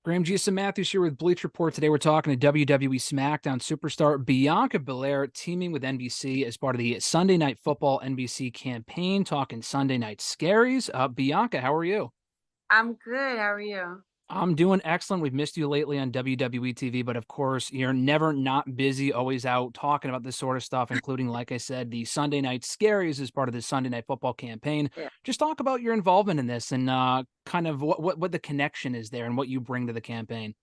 Graham G. Matthews here with Bleacher Report. Today we're talking to WWE SmackDown superstar Bianca Belair teaming with NBC as part of the Sunday Night Football NBC campaign, talking Sunday Night Scaries. Bianca, how are you? I'm good. How are you? I'm doing excellent. We've missed you lately on WWE TV, but of course, you're never not busy, always out talking about this sort of stuff, including, like I said, the Sunday Night Scaries as part of the Sunday Night Football campaign. Yeah. Just talk about your involvement in this and kind of what the connection is there and what you bring to the campaign.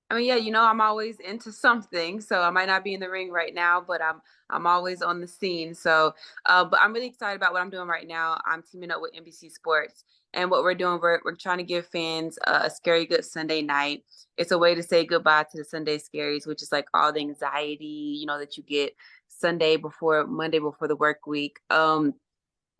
I mean, yeah, I'm always into something, so I might not be in the ring right now, but I'm always on the scene. So, but I'm really excited about what I'm doing right now. I'm teaming up with NBC Sports, and what we're doing, we're trying to give fans a scary good Sunday night. It's a way to say goodbye to the Sunday scaries, which is like all the anxiety, that you get Monday before the work week.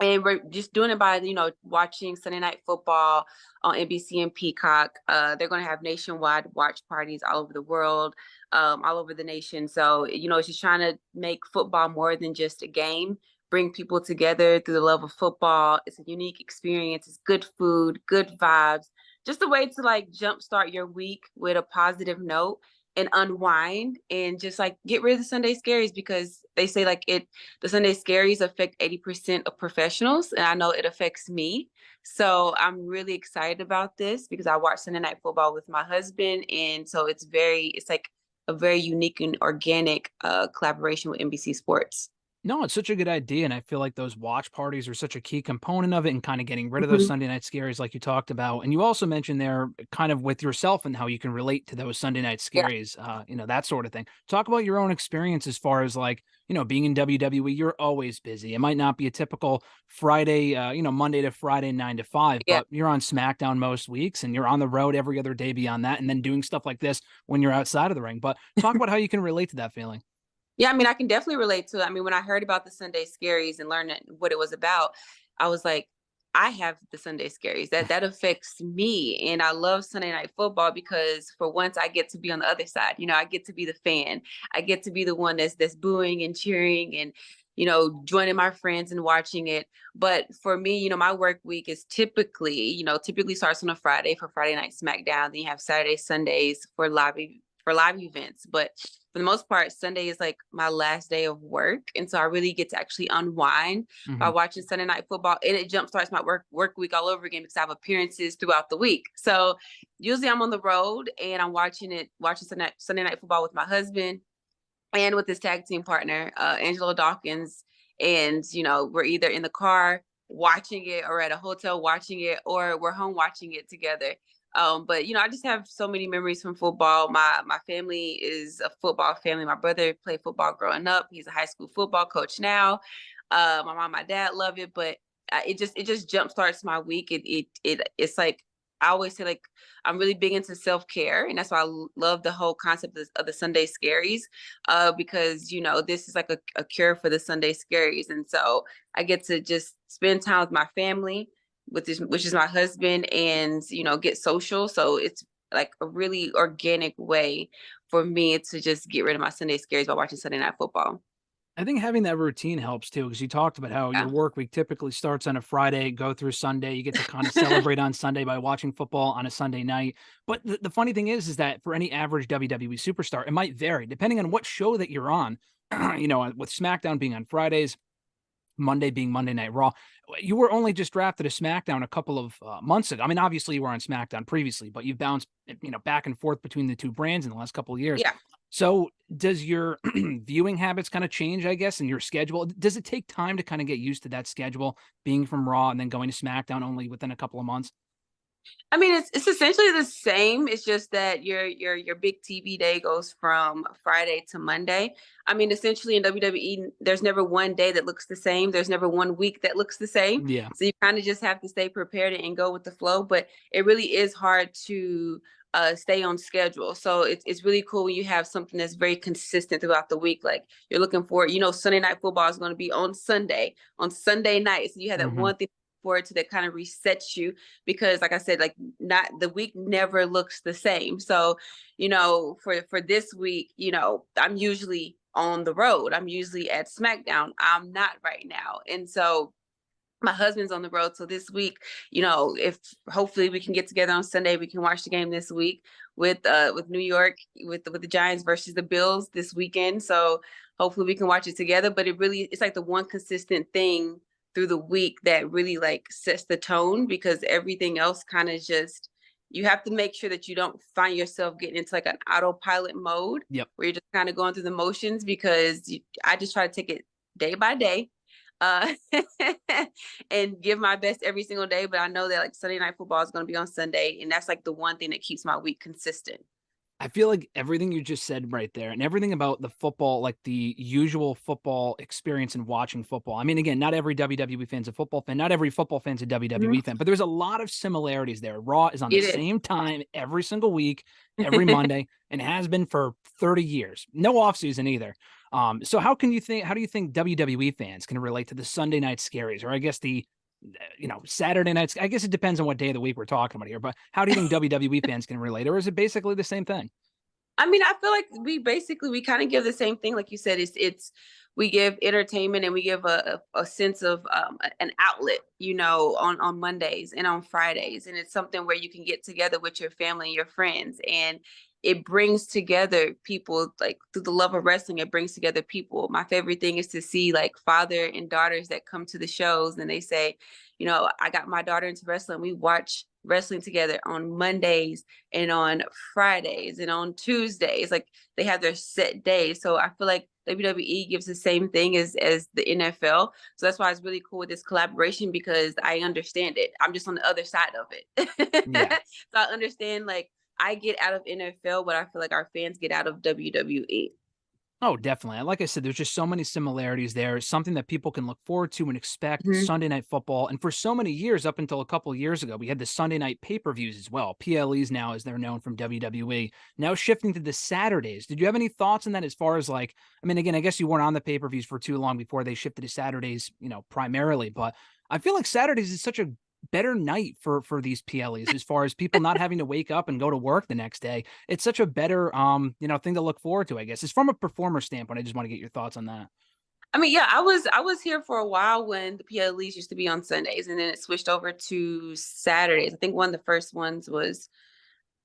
And we're just doing it by, watching Sunday Night Football on NBC and Peacock. They're going to have nationwide watch parties all over the world, all over the nation. So, it's just trying to make football more than just a game, bring people together through the love of football. It's a unique experience. It's good food, good vibes, just a way to like jumpstart your week with a positive note and unwind and just like get rid of the Sunday scaries because they say like the Sunday scaries affect 80% of professionals, and I know it affects me. So I'm really excited about this because I watch Sunday Night Football with my husband, and so it's like a very unique and organic collaboration with NBC Sports. No, it's such a good idea, and I feel like those watch parties are such a key component of it and kinda getting rid of those Mhm. Sunday night scaries like you talked about, and you also mentioned there kind of with yourself and how you can relate to those Sunday night Yeah. scaries, that sort of thing. Talk about your own experience as far as, like, being in WWE, you're always busy. It might not be a typical Friday, Monday to Friday 9 to 5, Yeah. but you're on SmackDown most weeks, and you're on the road every other day beyond that, and then doing stuff like this when you're outside of the ring, but talk about how you can relate to that feeling. Yeah, I mean, I can definitely relate to it. I mean, when I heard about the Sunday Scaries and learned what it was about, I was like, I have the Sunday Scaries. That affects me, and I love Sunday Night Football because for once I get to be on the other side. I get to be the fan. I get to be the one that's booing and cheering and joining my friends and watching it. But for me, my work week is typically starts on a Friday for Friday Night SmackDown. Then you have Saturday, Sundays for live events, but for the most part, Sunday is like my last day of work. And so I really get to actually unwind by Mhm. watching Sunday Night Football. And it jumpstarts my work week all over again because I have appearances throughout the week. So usually I'm on the road and I'm watching Sunday Night Football with my husband and with his tag team partner, Angelo Dawkins. And, we're either in the car watching it or at a hotel watching it, or we're home watching it together. But I just have so many memories from football. My family is a football family. My brother played football growing up. He's a high school football coach now. My mom, my dad love it, but it just jump starts my week. It's like I always say, like, I'm really big into self care, and that's why love the whole concept of the Sunday Scaries, because this is like a cure for the Sunday Scaries, and so I get to just spend time with my family, which is my husband, and get social. So it's like a really organic way for me to just get rid of my Sunday Scaries by watching Sunday Night Football. I think having that routine helps too, because you talked about how your Yeah. work week typically starts on a Friday, go through Sunday. You get to kind of celebrate on Sunday by watching football on a Sunday night. But the funny thing is that for any average WWE superstar, it might vary depending on what show that you're on. With SmackDown being on Fridays, Monday being Monday Night Raw. You were only just drafted to SmackDown a couple of months ago. I mean, obviously you were on SmackDown previously, but you've bounced, back and forth between the two brands in the last couple of years. Yeah. So, does your viewing habits kind of change, I guess, and your schedule? Does it take time to kind of get used to that schedule, being from Raw and then going to SmackDown only within a couple of months? I mean, it's essentially the same. It's just that your big TV day goes from Friday to Monday. I mean, essentially in WWE, there's never one day that looks the same. There's never one week that looks the same. Yeah. So you kind of just have to stay prepared and go with the flow. But it really is hard to stay on schedule. So it's really cool when you have something that's very consistent throughout the week. Like you're looking for, Sunday Night Football is going to be on Sunday nights. You have that Hmm. one thing forward to that kind of resets you because like I said, like not the week never looks the same. So, for this week, I'm usually on the road. I'm usually at SmackDown. I'm not right now. And so my husband's on the road. So this week, you know, if hopefully we can get together on Sunday, we can watch the game this week with New York with the Giants versus the Bills this weekend. So hopefully we can watch it together. But it's like the one consistent thing through the week that really like sets the tone, because everything else kind of just, you have to make sure that you don't find yourself getting into like an autopilot mode Yep. where you're just kind of going through the motions, because I just try to take it day by day, uh, and give my best every single day. But I know that like Sunday night football is going to be on Sunday, and that's like the one thing that keeps my week consistent. I feel like everything you just said right there and everything about the football, like the usual football experience in watching football. I mean, again, not every WWE fan's a football fan, not every football fan's a WWE Mhm. fan, but there's a lot of similarities there. Raw is on the It same time every single week, every Monday, and has been for 30 years. No offseason either. So how do you think WWE fans can relate to the Sunday night scaries, or I guess the Saturday nights? I guess it depends on what day of the week we're talking about here, but how do you think WWE fans can relate, or is it basically the same thing? I mean, I feel like we kind of give the same thing. Like you said, it's we give entertainment, and we give a sense of an outlet, you know, on Mondays and on Fridays. And it's something where you can get together with your family and your friends. And it brings together people, like through the love of wrestling, it brings together people. My favorite thing is to see like father and daughters that come to the shows, and they say, you know, I got my daughter into wrestling. We watch wrestling together on Mondays and on Fridays and on Tuesdays. Like they have their set days. So I feel like WWE gives the same thing as the NFL. So that's why it's really cool with this collaboration, because I understand it. I'm just on the other side of it. Yeah. So I understand, like, I get out of NFL, but I feel like our fans get out of WWE. Oh, definitely. Like I said, there's just so many similarities there. Something that people can look forward to and expect Mhm. Sunday night football. And for so many years, up until a couple of years ago, we had the Sunday night pay-per-views as well. PLEs now, as they're known from WWE, now shifting to the Saturdays. Did you have any thoughts on that as far as like, I mean, again, I guess you weren't on the pay-per-views for too long before they shifted to Saturdays, primarily, but I feel like Saturdays is such a better night for these PLEs as far as people not having to wake up and go to work the next day. It's such a better thing to look forward to, I guess. It's from a performer standpoint. I just want to get your thoughts on that. I mean, yeah, I was here for a while when the PLEs used to be on Sundays, and then it switched over to Saturdays. I think one of the first ones was,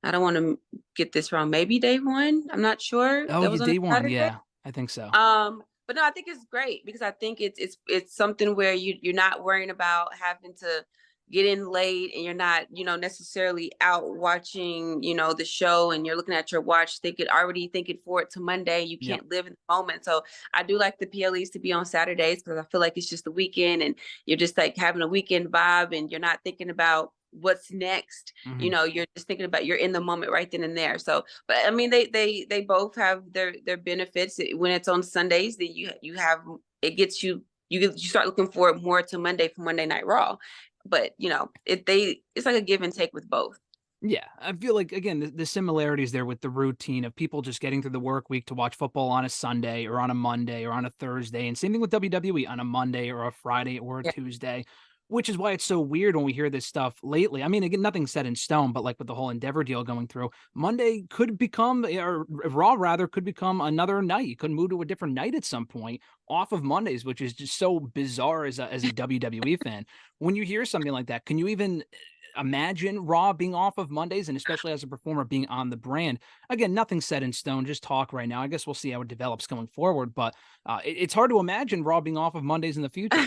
I don't want to get this wrong, maybe day one. I'm not sure. Oh, That you was on a day one. Saturday. Yeah, I think so. But no, I think it's great, because I think it's something where you're not worrying about having to get in late, and you're not, you know, necessarily out watching, you know, the show, and you're looking at your watch thinking forward to Monday. You Yep. can't live in the moment. So I do like the PLEs to be on Saturdays, because I feel like it's just the weekend, and you're just like having a weekend vibe, and you're not thinking about what's next. Hmm. You know, you're just thinking about, you're in the moment right then and there. So, but I mean, they both have their benefits. When it's on Sundays, then you have, it gets you start looking forward more to Monday for Monday Night Raw. But you know, it's like a give and take with both. Yeah, I feel like again the similarities there with the routine of people just getting through the work week to watch football on a Sunday or on a Monday or on a Thursday, and same thing with WWE on a Monday or a Friday or a Yeah. Tuesday, which is why it's so weird when we hear this stuff lately. I mean, again, nothing's set in stone, but like with the whole Endeavor deal going through, Monday could become, or Raw rather, could become another night. You could move to a different night at some point off of Mondays, which is just so bizarre as a WWE fan. When you hear something like that, can you even imagine Raw being off of Mondays, and especially as a performer being on the brand? Again, nothing set in stone, just talk right now. I guess we'll see how it develops going forward, but it's hard to imagine Raw being off of Mondays in the future.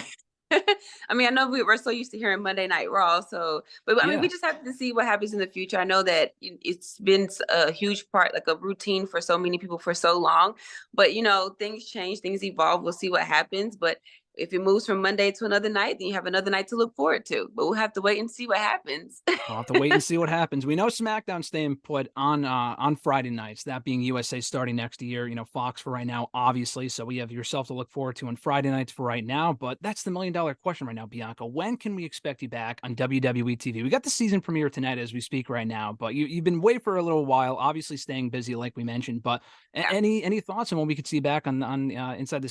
I mean, I know we're so used to hearing Monday Night Raw, so, but I mean, we Yeah. just have to see what happens in the future. I know that it's been a huge part, like a routine for so many people for so long, but you know, things change, things evolve. We'll see what happens. But if it moves from Monday to another night, then you have another night to look forward to. But we'll have to wait and see what happens. We'll have to wait and see what happens. We know SmackDown staying put on Friday nights, that being USA starting next year. Fox for right now, obviously. So we have yourself to look forward to on Friday nights for right now. But that's the $1 million question right now, Bianca. When can we expect you back on WWE TV? We got the season premiere tonight as we speak right now, but you've been away for a little while, obviously staying busy like we mentioned. But Yeah. any thoughts on when we could see you back on inside the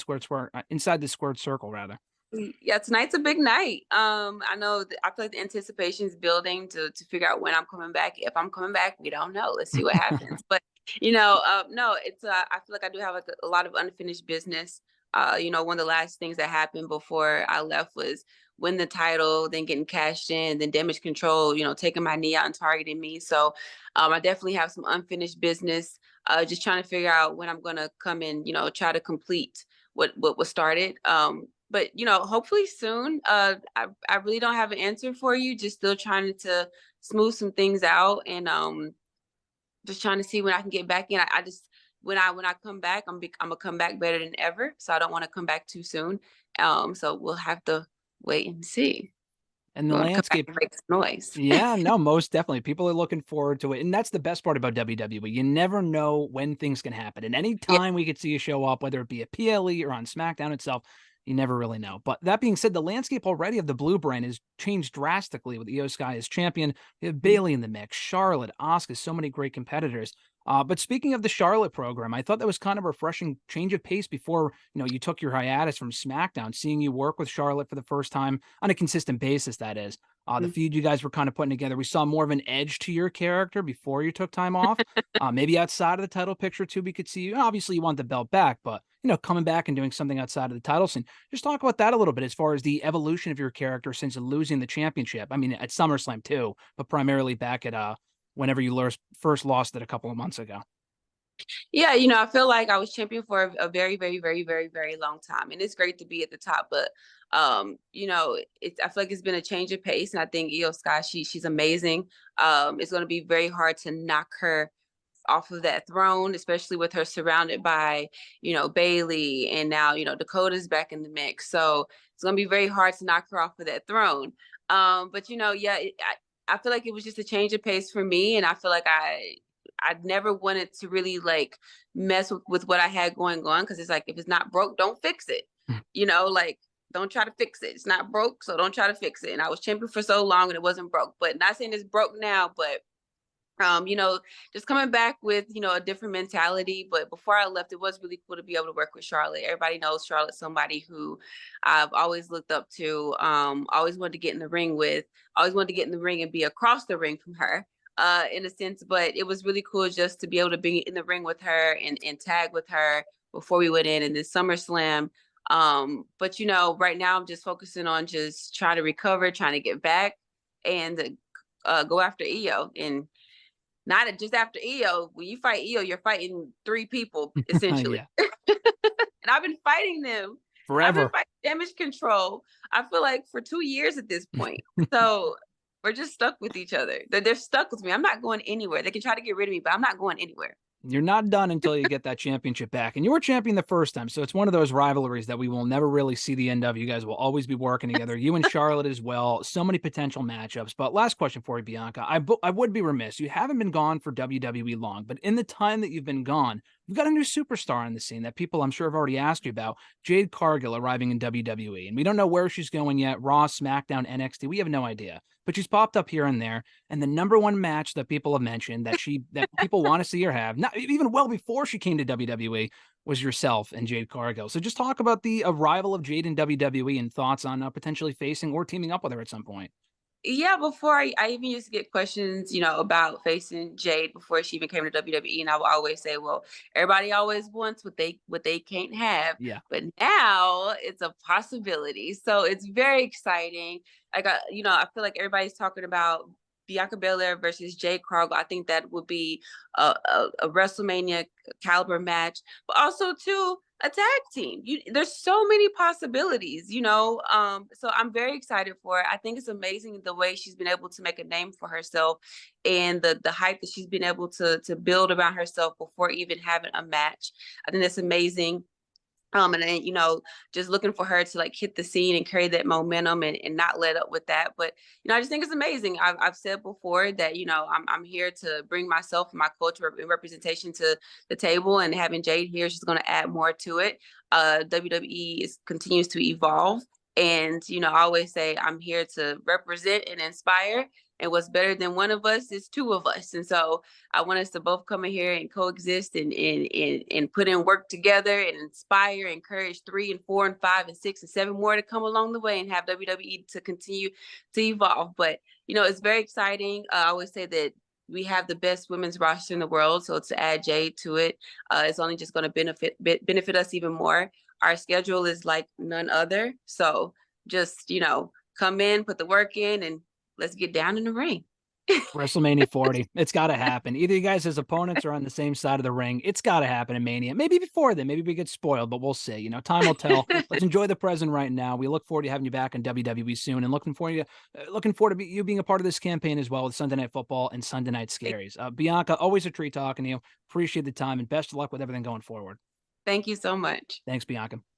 squared circle rather? Yeah, tonight's a big night. I know I feel like the anticipation is building to figure out when I'm coming back. If I'm coming back, we don't know. Let's see what happens. But no, it's I feel like I do have like a lot of unfinished business One of the last things that happened before I left was win the title, then getting cashed in, then damage control, taking my knee out and targeting me. So I definitely have some unfinished business. Just trying to figure out when I'm gonna come in, try to complete what was started. But hopefully soon. I really don't have an answer for you. Just still trying to smooth some things out, and just trying to see when I can get back in. I just when I come back, I'm gonna come back better than ever. So I don't want to come back too soon. So we'll have to wait and see. And the We'll come back landscape. and make some noise. Yeah, no, most definitely. People are looking forward to it. And that's the best part about WWE. You never know when things can happen. And any Yeah. time we could see you show up, whether it be a PLE or on SmackDown itself, you never really know. But that being said, the landscape already of the blue brand has changed drastically with Io Sky as champion. You have Bailey in the mix, Charlotte, Asuka, so many great competitors. But speaking of the Charlotte program, I thought that was kind of a refreshing change of pace before, you took your hiatus from SmackDown, seeing you work with Charlotte for the first time on a consistent basis, that is. The Mhm. feud you guys were kind of putting together, we saw more of an edge to your character before you took time off. Maybe outside of the title picture too, we could see you. Obviously, you want the belt back, but coming back and doing something outside of the title scene. Just talk about that a little bit as far as the evolution of your character since losing the championship. I mean, at SummerSlam too, but primarily back at whenever you first lost it a couple of months ago. Yeah, I feel like I was champion for a very, very, very, very, very long time, and it's great to be at the top. But I feel like it's been a change of pace, and I think Io Sky, she's amazing. It's going to be very hard to knock her off of that throne, especially with her surrounded by, Bailey, and now, Dakota's back in the mix. So it's gonna be very hard to knock her off of that throne. But yeah, I feel like it was just a change of pace for me, and I feel like I never wanted to really like mess with what I had going on, because it's like, if it's not broke, don't fix it. Like, don't try to fix it. It's not broke, so don't try to fix it. And I was champion for so long and it wasn't broke. But not saying it's broke now, but just coming back with, a different mentality. But before I left, it was really cool to be able to work with Charlotte. Everybody knows Charlotte's somebody who I've always looked up to, always wanted to get in the ring with, always wanted to get in the ring and be across the ring from her, in a sense. But it was really cool just to be able to be in the ring with her and tag with her before we went in this SummerSlam. But right now I'm just focusing on just trying to recover, trying to get back, and go after Io. And not just after Io. When you fight Io, you're fighting 3 people essentially. Yeah, And I've been fighting them. I've been forever. fighting damage control, I feel like, for 2 years at this point. So we're just stuck with each other. They're stuck with me. I'm not going anywhere. They can try to get rid of me, but I'm not going anywhere. You're not done until you get that championship back. And you were champion the first time. So it's one of those rivalries that we will never really see the end of. You guys will always be working together. You and Charlotte as well. So many potential matchups. But last question for you, Bianca. I would be remiss. You haven't been gone for WWE long, but in the time that you've been gone, we've got a new superstar on the scene that people I'm sure have already asked you about. Jade Cargill arriving in WWE. And we don't know where she's going yet. Raw, SmackDown, NXT. We have no idea. But she's popped up here and there. And the number one match that people have mentioned that people want to see her have, not even well before she came to WWE, was yourself and Jade Cargill. So just talk about the arrival of Jade in WWE and thoughts on potentially facing or teaming up with her at some point. Yeah, before I even used to get questions, about facing Jade before she even came to WWE, and I would always say, well, everybody always wants what they can't have, Yeah. but now it's a possibility. So it's very exciting. I feel like everybody's talking about Bianca Belair versus Jade Cargill. I think that would be a WrestleMania caliber match, but also too a tag team. There's so many possibilities, So I'm very excited for it. I think it's amazing the way she's been able to make a name for herself, and the hype that she's been able to build around herself before even having a match. I think that's amazing. And then, just looking for her to like hit the scene and carry that momentum, and not let up with that. But, I just think it's amazing. I've said before that, I'm here to bring myself and my culture and representation to the table, and having Jade here, she's going to add more to it. WWE continues to evolve. And, I always say I'm here to represent and inspire. And what's better than one of us is 2 of us. And so I want us to both come in here and coexist, and put in work together, and inspire, encourage 3 and 4 and 5 and 6 and 7 more to come along the way, and have WWE to continue to evolve. But, it's very exciting. I always say that we have the best women's roster in the world. So to add Jade to it, it's only just going to benefit us even more. our schedule is like none other. So just, come in, put the work in, and let's get down in the ring. WrestleMania 40. It's got to happen. Either you guys as opponents are on the same side of the ring. It's got to happen in Mania. Maybe before then. Maybe we get spoiled, but we'll see. Time will tell. Let's enjoy the present right now. We look forward to having you back in WWE soon, and looking forward to you being a part of this campaign as well with Sunday Night Football and Sunday Night Scaries. Bianca, always a treat talking to you. Appreciate the time, and best of luck with everything going forward. Thank you so much. Thanks, Bianca.